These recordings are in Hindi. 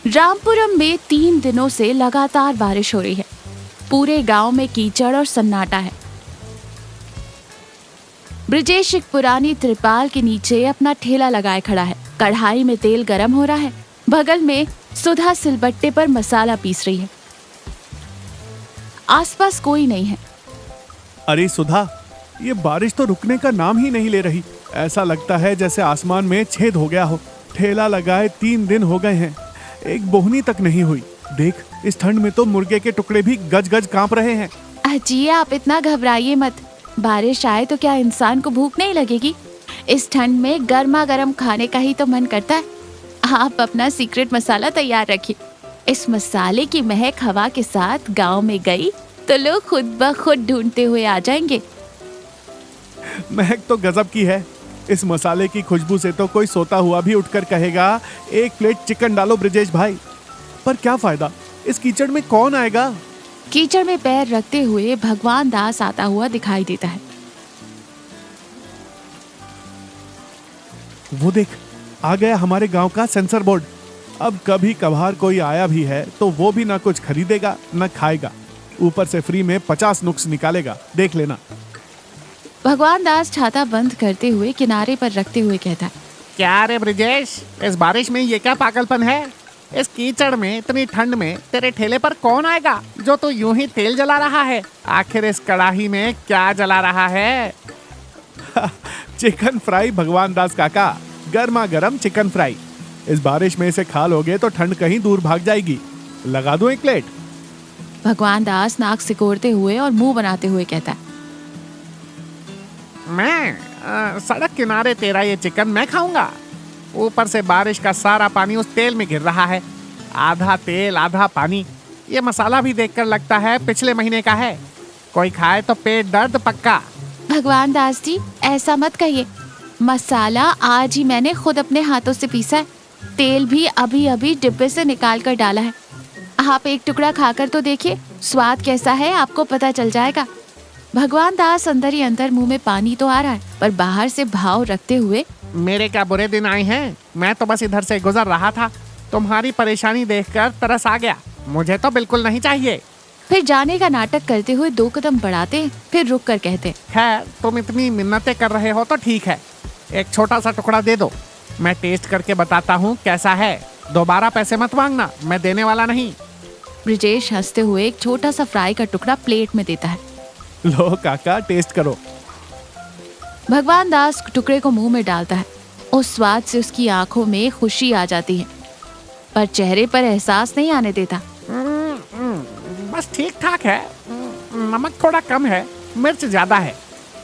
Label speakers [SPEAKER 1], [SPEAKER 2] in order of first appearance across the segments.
[SPEAKER 1] रामपुरम में 3 दिनों से लगातार बारिश हो रही है। पूरे गांव में कीचड़ और सन्नाटा है। ब्रिजेश एक पुरानी त्रिपाल के नीचे अपना ठेला लगाए खड़ा है। कढ़ाई में तेल गरम हो रहा है। बगल में सुधा सिलबट्टे पर मसाला पीस रही है। आसपास कोई नहीं है।
[SPEAKER 2] अरे सुधा, ये बारिश तो रुकने का नाम ही नहीं ले रही। ऐसा लगता है जैसे आसमान में छेद हो गया हो। ठेला लगाए 3 दिन हो गए हैं, एक बोहनी तक नहीं हुई। देख, इस ठंड में तो मुर्गे के टुकड़े भी गज गज कांप रहे हैं।
[SPEAKER 1] अजी, आप इतना घबराइए मत। बारिश आए तो क्या इंसान को भूख नहीं लगेगी? इस ठंड में गर्मा गर्म खाने का ही तो मन करता है। आप अपना सीक्रेट मसाला तैयार रखिए। इस मसाले की महक हवा के साथ गांव में गई तो लोग खुद ब खुद ढूंढते हुए आ जाएंगे।
[SPEAKER 2] महक तो गजब की है। इस मसाले की खुशबू से तो कोई सोता हुआ भी उठकर कहेगा, एक प्लेट चिकन डालो ब्रिजेश भाई। पर क्या फायदा, इस कीचड़ में कौन आएगा?
[SPEAKER 1] कीचड़ में पैर रखते हुए भगवान दास आता हुआ दिखाई देता है।
[SPEAKER 2] वो देख, आ गया हमारे गांव का सेंसर बोर्ड। अब कभी कभार कोई आया भी है तो वो भी ना कुछ खरीदेगा ना खाएगा, ऊपर से फ्री में 50 नुक्स निकालेगा। देख लेना।
[SPEAKER 1] भगवान दास छाता बंद करते हुए किनारे पर रखते हुए कहता है,
[SPEAKER 3] क्या रे ब्रिजेश, इस बारिश में ये क्या पागलपन है? इस कीचड़ में इतनी ठंड में तेरे ठेले पर कौन आएगा जो तू यूं ही तेल जला रहा है? आखिर इस कड़ाही में क्या जला रहा है?
[SPEAKER 2] चिकन फ्राई भगवान दास काका, गर्मा गर्म चिकन फ्राई। इस बारिश में इसे खा लोगे तो ठंड कहीं दूर भाग जाएगी। लगा दूं एक प्लेट?
[SPEAKER 1] भगवान दास नाक सिकोड़ते हुए और मुंह बनाते हुए कहता है,
[SPEAKER 3] सड़क किनारे तेरा ये चिकन मैं खाऊंगा। ऊपर से बारिश का सारा पानी उस तेल में गिर रहा है। आधा तेल आधा पानी। ये मसाला भी देखकर लगता है पिछले महीने का है। कोई खाए तो पेट दर्द पक्का।
[SPEAKER 1] भगवान दास जी, ऐसा मत कहिए। मसाला आज ही मैंने खुद अपने हाथों से पीसा है। तेल भी अभी अभी डिब्बे से निकाल कर डाला है। आप एक टुकड़ा खाकर तो देखिए, स्वाद कैसा है आपको पता चल जाएगा। भगवान दास अंदर ही अंदर मुंह में पानी तो आ रहा है, पर बाहर से भाव रखते हुए,
[SPEAKER 3] मेरे क्या बुरे दिन आए हैं? मैं तो बस इधर से गुजर रहा था, तुम्हारी परेशानी देखकर तरस आ गया। मुझे तो बिल्कुल नहीं चाहिए।
[SPEAKER 1] फिर जाने का नाटक करते हुए 2 कदम बढ़ाते, फिर रुक कर कहते,
[SPEAKER 3] खैर, तुम इतनी मिन्नतें कर रहे हो तो ठीक है, एक छोटा सा टुकड़ा दे दो। मैं टेस्ट करके बताता हूँ कैसा है। दोबारा पैसे मत मांगना, मैं देने वाला नहीं।
[SPEAKER 1] ब्रिजेश हंसते हुए एक छोटा सा फ्राई का टुकड़ा प्लेट में देता है।
[SPEAKER 2] लो काका, टेस्ट करो।
[SPEAKER 1] भगवान दास टुकड़े को मुंह में डालता है। उस स्वाद से उसकी आंखों में खुशी आ जाती है, पर चेहरे पर एहसास नहीं आने देता।
[SPEAKER 3] बस ठीक ठाक है। नमक थोड़ा कम है, मिर्च ज्यादा है।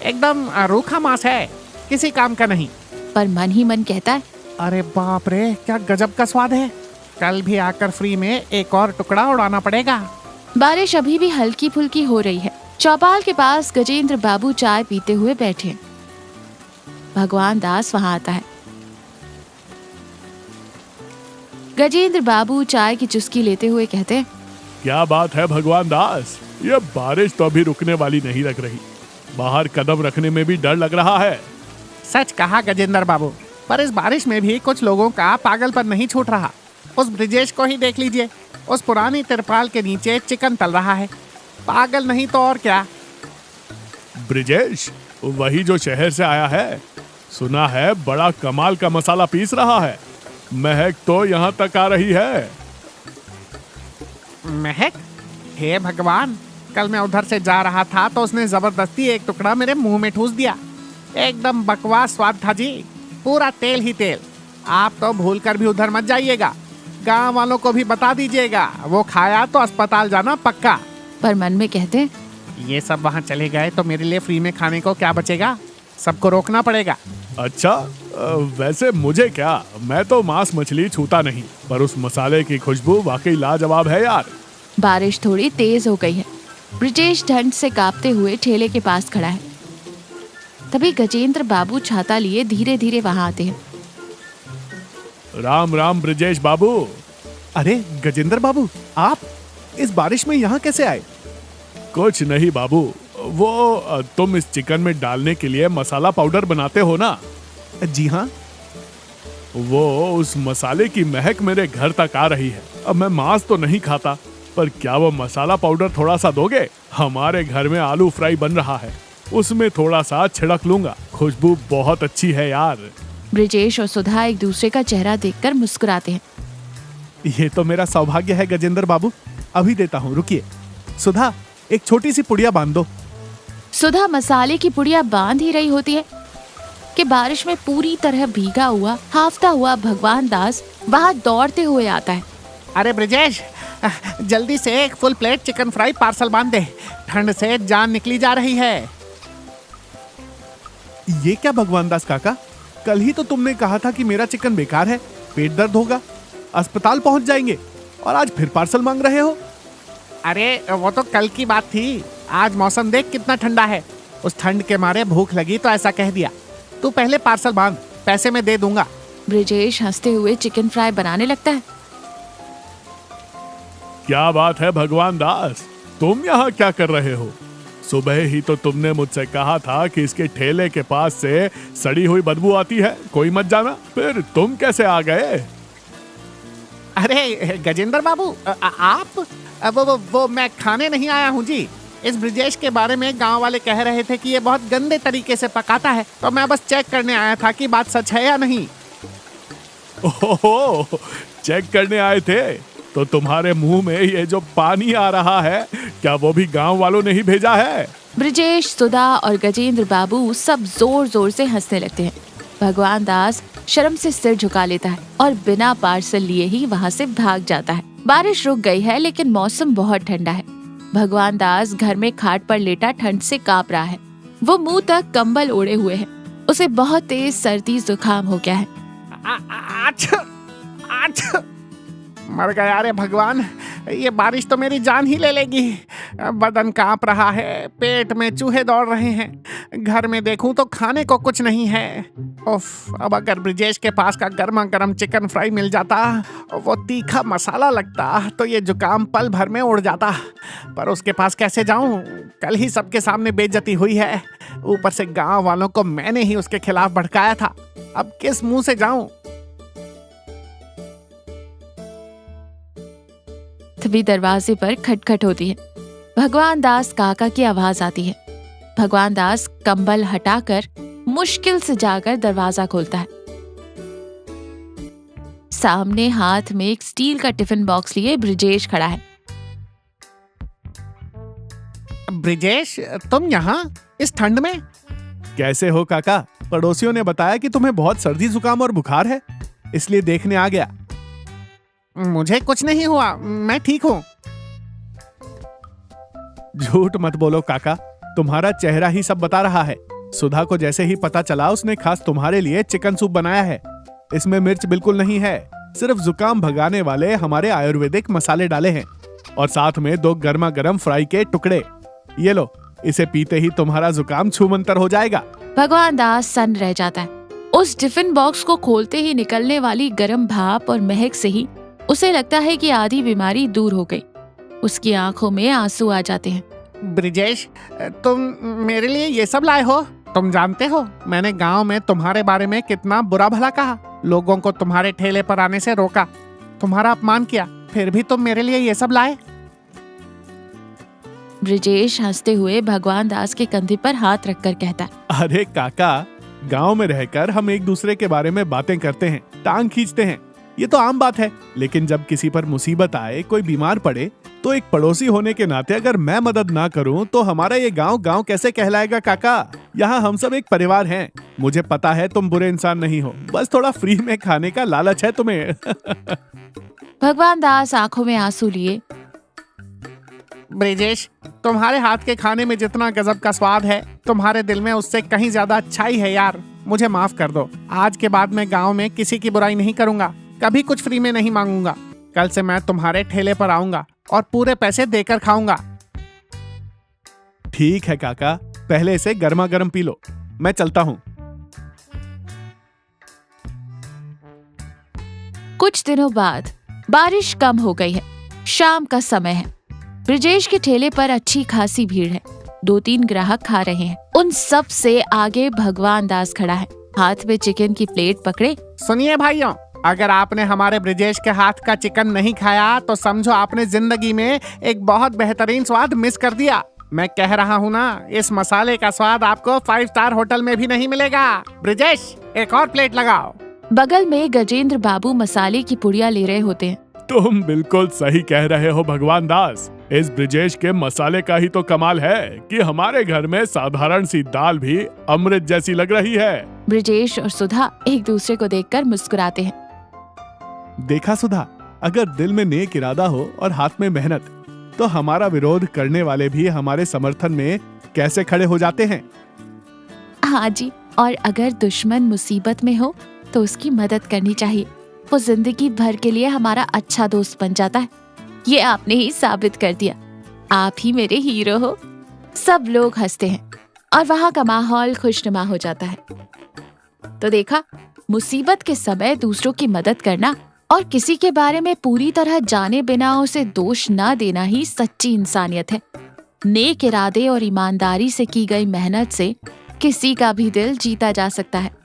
[SPEAKER 3] एकदम रूखा मांस है, किसी काम का नहीं।
[SPEAKER 1] पर मन ही मन कहता है,
[SPEAKER 3] अरे बाप रे, क्या गजब का स्वाद है। कल भी आकर फ्री में एक और टुकड़ा उड़ाना पड़ेगा।
[SPEAKER 1] बारिश अभी भी हल्की फुल्की हो रही है। चौपाल के पास गजेंद्र बाबू चाय पीते हुए बैठे हैं। भगवान दास वहां आता है। गजेंद्र बाबू चाय की चुस्की लेते हुए कहते हैं,
[SPEAKER 2] क्या बात है भगवान दास, ये बारिश तो अभी रुकने वाली नहीं लग रही। बाहर कदम रखने में भी डर लग रहा है।
[SPEAKER 3] सच कहा गजेंद्र बाबू, पर इस बारिश में भी कुछ लोगों का पागलपन नहीं छूट रहा। उस ब्रिजेश को ही देख लीजिए, उस पुरानी तिरपाल के नीचे चिकन तल रहा है। पागल नहीं तो और क्या।
[SPEAKER 2] ब्रिजेश, वही जो शहर से आया है। सुना है बड़ा कमाल का मसाला पीस रहा है। महक तो यहाँ तक आ रही है।
[SPEAKER 3] महक? हे भगवान, कल मैं उधर से जा रहा था तो उसने जबरदस्ती एक टुकड़ा मेरे मुंह में ठूस दिया। एकदम बकवास स्वाद था जी, पूरा तेल ही तेल। आप तो भूल कर भी उधर मत जाइएगा। गांव वालों को भी बता दीजिएगा, वो खाया तो अस्पताल जाना पक्का।
[SPEAKER 1] पर मन में कहते,
[SPEAKER 3] ये सब वहाँ चले गए तो मेरे लिए फ्री में खाने को क्या बचेगा? सबको रोकना पड़ेगा।
[SPEAKER 2] अच्छा, वैसे मुझे क्या, मैं तो मांस मछली छूता नहीं, पर उस मसाले की खुशबू वाकई लाजवाब है यार।
[SPEAKER 1] बारिश थोड़ी तेज हो गई है। ब्रिजेश ठंड से कांपते हुए ठेले के पास खड़ा है। तभी गजेंद्र बाबू छाता लिए धीरे धीरे वहां आते हैं।
[SPEAKER 2] राम राम ब्रिजेश बाबू।
[SPEAKER 4] अरे गजेंद्र बाबू, आप इस बारिश में यहाँ कैसे आए?
[SPEAKER 2] कुछ नहीं बाबू, वो तुम इस चिकन में डालने के लिए मसाला पाउडर बनाते हो ना?
[SPEAKER 4] जी हाँ।
[SPEAKER 2] वो उस मसाले की महक मेरे घर तक आ रही है। अब मैं मांस तो नहीं खाता, पर क्या वो मसाला पाउडर थोड़ा सा दोगे? हमारे घर में आलू फ्राई बन रहा है, उसमें थोड़ा सा छिड़क लूंगा। खुशबू बहुत अच्छी है यार।
[SPEAKER 1] ब्रिजेश और सुधा एक दूसरे का चेहरा देखकर मुस्कुराते हैं।
[SPEAKER 2] ये तो मेरा सौभाग्य है गजेंद्र बाबू, अभी देता हूँ, रुकिए। सुधा, एक छोटी सी पुड़िया बांध दो।
[SPEAKER 1] सुधा मसाले की पुड़िया बांध ही रही होती है कि बारिश में पूरी तरह भीगा हुआ हाफता हुआ भगवान दास वहां दौड़ते हुए आता है।
[SPEAKER 3] अरे ब्रिजेश, जल्दी से एक full plate chicken fry parcel बांध दे, ठंड से जान निकली जा रही है।
[SPEAKER 2] ये क्या भगवान दास काका, कल ही तो तुमने कहा था कि मेरा चिकन बेकार है, पेट दर्द होगा, अस्पताल पहुंच जाएंगे, और आज फिर पार्सल मांग रहे हो।
[SPEAKER 3] अरे वो तो कल की बात थी, आज मौसम देख कितना ठंडा है। उस ठंड के मारे भूख लगी तो ऐसा कह दिया। तू पहले पार्सल बांध, पैसे मैं दे दूंगा।
[SPEAKER 1] ब्रिजेश हंसते हुए चिकन फ्राई बनाने लगता है।
[SPEAKER 2] क्या बात है भगवान दास, तुम यहाँ क्या कर रहे हो? सुबह ही तो तुमने मुझसे कहा था कि इसके ठेले के पास से सड़ी हुई बदबू आती है, कोई मत जाना। फिर तुम कैसे आ गए?
[SPEAKER 3] अरे गजेंद्र बाबू, आप वो मैं खाने नहीं आया हूँ जी। इस ब्रिजेश के बारे में गांव वाले कह रहे थे कि ये बहुत गंदे तरीके से पकाता है, तो मैं बस चेक करने आया था कि बात सच है या नहीं।
[SPEAKER 2] ओहो, चेक करने आए थे? तो तुम्हारे मुंह में ये जो पानी आ रहा है, क्या वो भी गांव वालों ने ही भेजा है?
[SPEAKER 1] ब्रिजेश, सुधा और गजेंद्र बाबू सब जोर जोर से हंसने लगते हैं। भगवान दास शर्म से सिर झुका लेता है और बिना पार्सल लिए ही वहाँ से भाग जाता है। बारिश रुक गई है, लेकिन मौसम बहुत ठंडा है। भगवान दास घर में खाट पर लेटा ठंड से कांप रहा है। वो मुंह तक कंबल ओढ़े हुए है। उसे बहुत तेज सर्दी जुकाम हो गया है।
[SPEAKER 3] मर गया रे भगवान, ये बारिश तो मेरी जान ही ले लेगी। बदन कांप रहा है, पेट में चूहे दौड़ रहे हैं, घर में देखूं तो खाने को कुछ नहीं है। उफ, अब अगर ब्रिजेश के पास का गर्मा गर्म चिकन फ्राई मिल जाता, वो तीखा मसाला लगता, तो ये जुकाम पल भर में उड़ जाता। पर उसके पास कैसे जाऊं? कल ही सबके सामने बेइज्जती हुई है, ऊपर से गांव वालों को मैंने ही उसके खिलाफ भड़काया था। अब किस मुंह से जाऊं?
[SPEAKER 1] तभी दरवाजे पर खटखट होती है। भगवान दास काका की आवाज आती है। भगवान दास कंबल हटाकर मुश्किल से जाकर दरवाजा खोलता है। सामने हाथ में एक स्टील का टिफिन बॉक्स लिए ब्रिजेश खड़ा है।
[SPEAKER 3] ब्रिजेश, तुम यहाँ इस ठंड में?
[SPEAKER 2] कैसे हो काका? पड़ोसियों ने बताया कि तुम्हें बहुत सर्दी जुकाम और बुखार है, इसलिए देखने आ गया।
[SPEAKER 3] मुझे कुछ नहीं हुआ, मैं ठीक हूँ।
[SPEAKER 2] झूठ मत बोलो काका, तुम्हारा चेहरा ही सब बता रहा है। सुधा को जैसे ही पता चला, उसने खास तुम्हारे लिए चिकन सूप बनाया है। इसमें मिर्च बिल्कुल नहीं है, सिर्फ जुकाम भगाने वाले हमारे आयुर्वेदिक मसाले डाले हैं, और साथ में 2 गर्मा गर्म फ्राई के टुकड़े। ये लो, इसे पीते ही तुम्हारा जुकाम छूमंतर हो जाएगा।
[SPEAKER 1] भगवान दास सन्न रह जाता है। उस टिफिन बॉक्स को खोलते ही निकलने वाली गर्म भाप और महक से ही उसे लगता है कि आधी बीमारी दूर हो गई। उसकी आंखों में आंसू आ जाते हैं।
[SPEAKER 3] ब्रिजेश, तुम मेरे लिए ये सब लाए हो? तुम जानते हो मैंने गांव में तुम्हारे बारे में कितना बुरा भला कहा, लोगों को तुम्हारे ठेले पर आने से रोका, तुम्हारा अपमान किया, फिर भी तुम मेरे लिए ये सब लाए?
[SPEAKER 1] ब्रिजेश हंसते हुए भगवान दास के कंधे पर हाथ रखकर कहता है,
[SPEAKER 2] अरे काका, गांव में रहकर हम एक दूसरे के बारे में बातें करते हैं, टांग खींचते हैं, ये तो आम बात है। लेकिन जब किसी पर मुसीबत आए, कोई बीमार पड़े, तो एक पड़ोसी होने के नाते अगर मैं मदद ना करूं, तो हमारा ये गांव गांव कैसे कहलाएगा काका? यहाँ हम सब एक परिवार हैं। मुझे पता है तुम बुरे इंसान नहीं हो, बस थोड़ा फ्री में खाने का लालच है तुम्हें।
[SPEAKER 1] भगवान दास आंखों में आंसू लिए,
[SPEAKER 3] ब्रिजेश, तुम्हारे हाथ के खाने में जितना गजब का स्वाद है, तुम्हारे दिल में उससे कहीं ज्यादा अच्छाई है यार। मुझे माफ कर दो। आज के बाद मैं गांव में किसी की बुराई नहीं करूंगा, कभी कुछ फ्री में नहीं मांगूंगा। कल से मैं तुम्हारे ठेले पर आऊंगा और पूरे पैसे देकर खाऊंगा।
[SPEAKER 2] ठीक है काका, पहले इसे गर्मा गर्म पी लो, मैं चलता हूँ।
[SPEAKER 1] कुछ दिनों बाद बारिश कम हो गई है। शाम का समय है। ब्रिजेश के ठेले पर अच्छी खासी भीड़ है। 2-3 ग्राहक खा रहे हैं। उन सब से आगे भगवान दास खड़ा है। हाथ में चिकन की प्लेट पकड़े।
[SPEAKER 3] सुनिए भाइयों, अगर आपने हमारे ब्रिजेश के हाथ का चिकन नहीं खाया तो समझो आपने जिंदगी में एक बहुत बेहतरीन स्वाद मिस कर दिया। मैं कह रहा हूँ ना, इस मसाले का स्वाद आपको 5 स्टार होटल में भी नहीं मिलेगा। ब्रिजेश, एक और प्लेट लगाओ।
[SPEAKER 1] बगल में गजेंद्र बाबू मसाले की पुड़िया ले रहे होते हैं।
[SPEAKER 2] तुम बिल्कुल सही कह रहे हो भगवान दास। इस ब्रिजेश के मसाले का ही तो कमाल है कि हमारे घर में साधारण सी दाल भी अमृत जैसी लग रही है।
[SPEAKER 1] ब्रिजेश और सुधा एक दूसरे को देखकर मुस्कुराते हैं।
[SPEAKER 2] देखा सुधा, अगर दिल में नेक इरादा हो और हाथ में मेहनत, तो हमारा विरोध करने वाले भी हमारे समर्थन में कैसे खड़े हो जाते हैं।
[SPEAKER 1] हाँ जी, और अगर दुश्मन मुसीबत में हो तो उसकी मदद करनी चाहिए। वो जिंदगी भर के लिए हमारा अच्छा दोस्त बन जाता है। ये आपने ही साबित कर दिया। आप ही मेरे हीरो हो। सब लोग हंसते हैं और वहाँ का माहौल खुशनुमा हो जाता है। तो देखा, मुसीबत के समय दूसरों की मदद करना और किसी के बारे में पूरी तरह जाने बिना उसे दोष न देना ही सच्ची इंसानियत है। नेक इरादे और ईमानदारी से की गई मेहनत से किसी का भी दिल जीता जा सकता है।